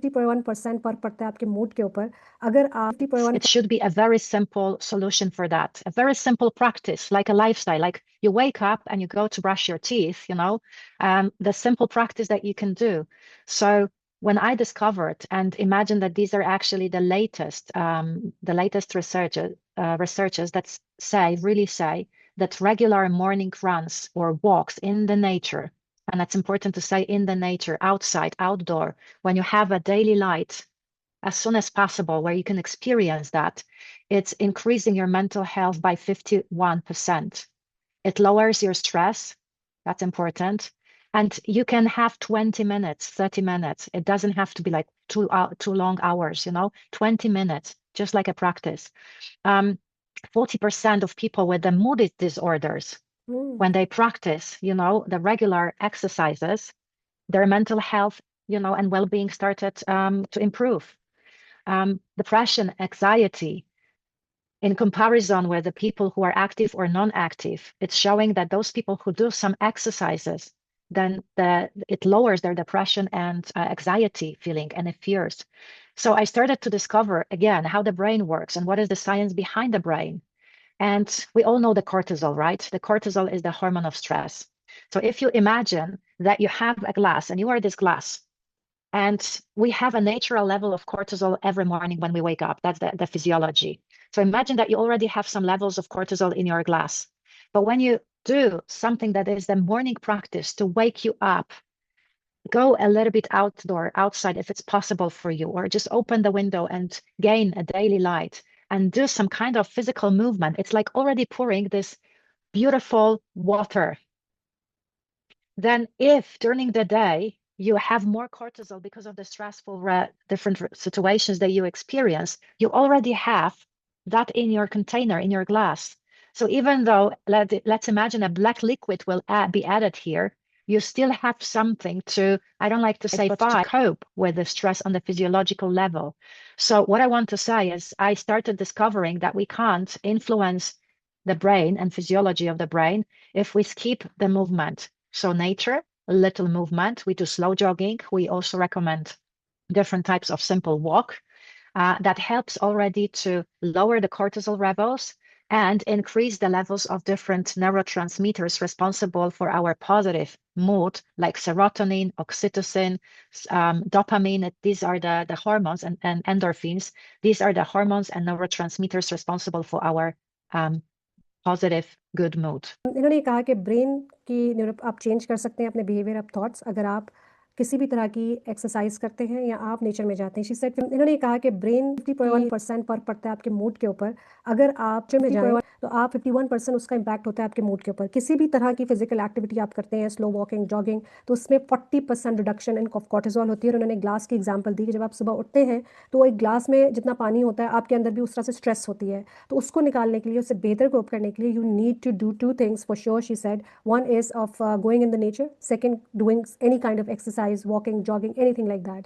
50.1% पर पड़ता है आपके मूड के ऊपर। अगर आप 50.1 It should be a very simple solution for that, a very simple practice, like a lifestyle, like you wake up and you go to brush your teeth, the simple practice that you can do. So when I discovered and imagine that these are actually the latest researchers that really say that regular morning runs or walks in the nature, and that's important to say, in the nature, outside, outdoor, when you have a daily light, as soon as possible, where you can experience that, it's increasing your mental health by 51%. It lowers your stress. That's important. And you can have 20 minutes, 30 minutes. It doesn't have to be like two long hours, 20 minutes, just like a practice. 40% of people with the mood disorders, when they practice, the regular exercises, their mental health, and well-being started to improve. Depression, anxiety, in comparison with the people who are active or non-active, it's showing that those people who do some exercises, then it lowers their depression and anxiety feeling and fears. So I started to discover again how the brain works and what is the science behind the brain. And we all know the cortisol, right? The cortisol is the hormone of stress. So if you imagine that you have a glass and you are this glass, and we have a natural level of cortisol every morning when we wake up. That's the physiology. So imagine that you already have some levels of cortisol in your glass. But when you do something that is the morning practice to wake you up, go a little bit outside if it's possible for you, or just open the window and gain a daily light and do some kind of physical movement. It's like already pouring this beautiful water. Then if during the day, you have more cortisol because of the stressful different situations that you experience, you already have that in your container, in your glass. So even though, let's imagine a black liquid will be added here, you still have something to, I don't like to say, but to cope with the stress on the physiological level. So what I want to say is I started discovering that we can't influence the brain and physiology of the brain if we skip the movement. So nature, a little movement. We do slow jogging. We also recommend different types of simple walk that helps already to lower the cortisol levels and increase the levels of different neurotransmitters responsible for our positive mood, like serotonin, oxytocin, dopamine. These are the hormones, and endorphins. These are the hormones and neurotransmitters responsible for our positive good mood. इन्होंने कहा कि brain की आप change कर सकते हैं अपने behaviour of thoughts अगर आप किसी भी तरह की एक्सरसाइज करते हैं या आप नेचर में जाते हैं। शी सेड, इन्होंने कहा कि ब्रेन 50.1% पर पड़ता है आपके मूड के ऊपर। अगर आप जिम में जाएं तो आप 51% उसका इम्पैक्ट होता है आपके मूड के ऊपर। किसी भी तरह की फिजिकल एक्टिविटी आप करते हैं, स्लो वॉकिंग, जॉगिंग, तो उसमें 40% रिडक्शन इन कॉर्टिसोल होती है। और उन्होंने ग्लास की एग्जांपल दी कि जब आप सुबह उठते हैं तो एक ग्लास में जितना पानी होता है आपके अंदर भी उस तरह से स्ट्रेस होती है, तो उसको निकालने के लिए, उससे बेहतर कोप करने के लिए, you need to do 2 things for sure, she said. One is of going in the nature, second doing any kind of exercise, walking, jogging, anything like that.